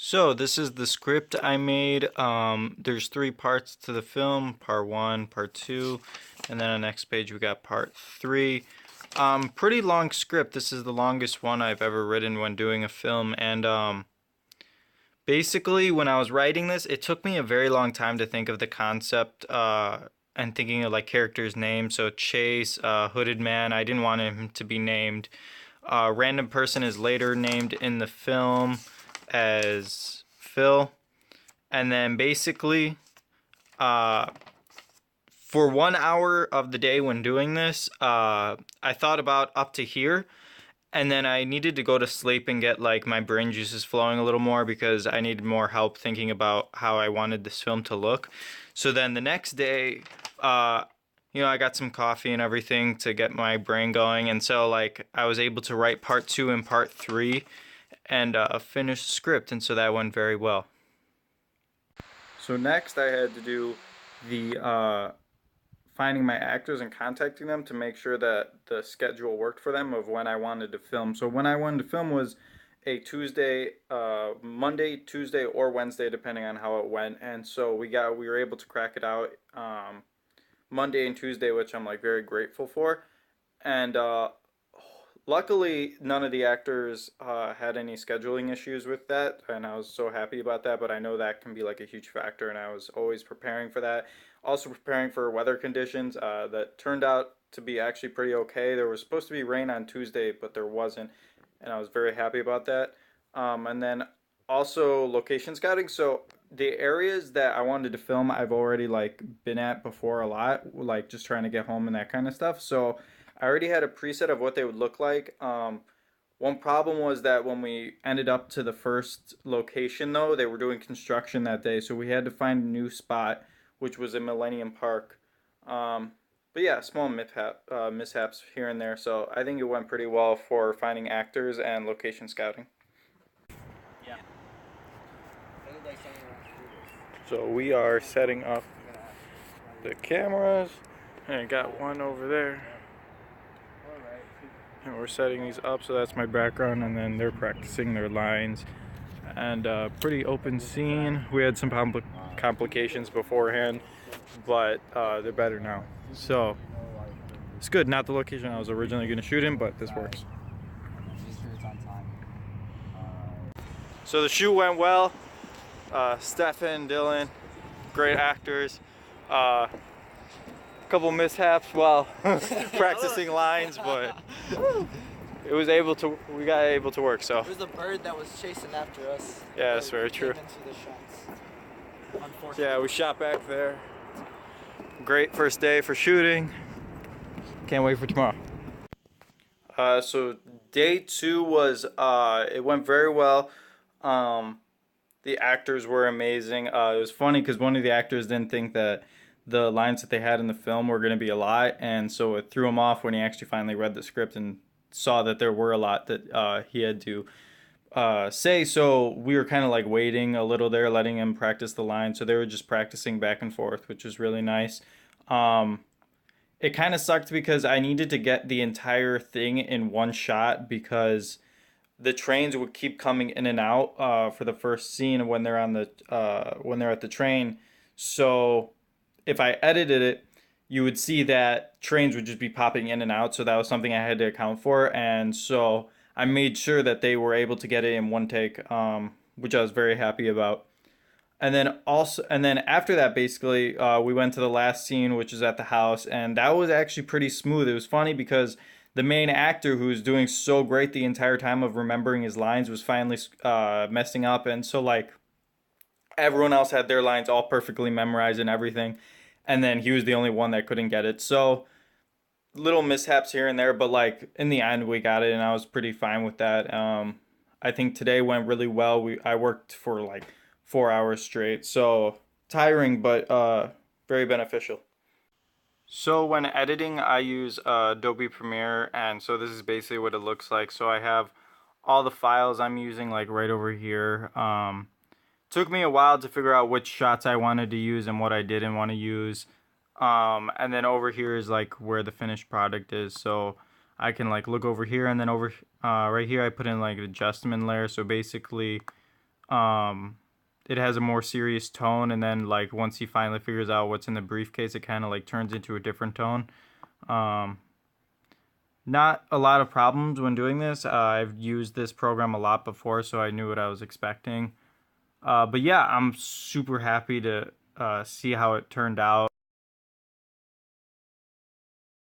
So this is the script I made. There's three parts to the film: part one, part two, and then on the next page we got part three. Pretty long script. This is the longest one I've ever written when doing a film, and basically when I was writing this, it took me a very long time to think of the concept. And thinking of like characters' names. So Chase, Hooded Man. I didn't want him to be named. Random person is later named in the film as Phil. And then basically, uh, for 1 hour of the day when doing this, I thought about up to here. And then I needed to go to sleep and get like my brain juices flowing a little more because I needed more help thinking about how I wanted this film to look. So then the next day, uh, I got some coffee and everything to get my brain going. And so like I was able to write part two and part three and finish the script. And so that went very well. So next I had to do the finding my actors and contacting them to make sure that the schedule worked for them of when I wanted to film. So when I wanted to film was a Tuesday, Monday, Tuesday, or Wednesday, depending on how it went. And so we were able to crack it out Monday and Tuesday, which I'm like very grateful for. And luckily, none of the actors had any scheduling issues with that, and I was so happy about that. But I know that can be like a huge factor, and I was always preparing for that. Also preparing for weather conditions that turned out to be actually pretty okay. There was supposed to be rain on Tuesday, but there wasn't, and I was very happy about that. And then also location scouting. So the areas that I wanted to film, I've already like been at before a lot, like just trying to get home and that kind of stuff. So I already had a preset of what they would look like. One problem was that when we ended up to the first location, though, they were doing construction that day, so we had to find a new spot, which was in Millennium Park. But yeah, small mishaps here and there. So I think it went pretty well for finding actors and location scouting. Yeah. So we are setting up the cameras, and I got one over there. And we're setting these up, so that's my background, and then they're practicing their lines. And pretty open scene. We had some complications beforehand, but they're better now. So it's good. Not the location I was originally going to shoot in, but this works. So the shoot went well. Stefan, Dylan, great actors. Couple mishaps while practicing lines, but we got able to work. So It was the bird that was chasing after us. yeah, that's very true. Into the shots. Unfortunately. Yeah, we shot back there. Great first day for shooting. Can't wait for tomorrow. So day two was it went very well. The actors were amazing. It was funny because one of the actors didn't think that the lines that they had in the film were going to be a lot, and so it threw him off when he actually finally read the script and saw that there were a lot that he had to say. So we were kind of like waiting a little there, letting him practice the line. So they were just practicing back and forth, which was really nice. It kind of sucked because I needed to get the entire thing in one shot because the trains would keep coming in and out for the first scene when they're on the when they're at the train. So if I edited it, you would see that trains would just be popping in and out. So that was something I had to account for, and so I made sure that they were able to get it in one take, which I was very happy about. And then after that, basically, we went to the last scene, which is at the house, and that was actually pretty smooth. It was funny because the main actor, who was doing so great the entire time of remembering his lines, was finally messing up, and so like everyone else had their lines all perfectly memorized and everything, and then he was the only one that couldn't get it. So little mishaps here and there, but like in the end, we got it, and I was pretty fine with that. I think today went really well. I worked for like 4 hours straight, so tiring, but very beneficial. So when editing, I use Adobe Premiere, and so this is basically what it looks like. So I have all the files I'm using like right over here. Took me a while to figure out which shots I wanted to use and what I didn't want to use. And then over here is like where the finished product is. So I can like look over here, and then over right here I put in like an adjustment layer. So basically it has a more serious tone, and then like once he finally figures out what's in the briefcase, it kind of like turns into a different tone. Not a lot of problems when doing this. I've used this program a lot before, so I knew what I was expecting. But yeah, I'm super happy to see how it turned out.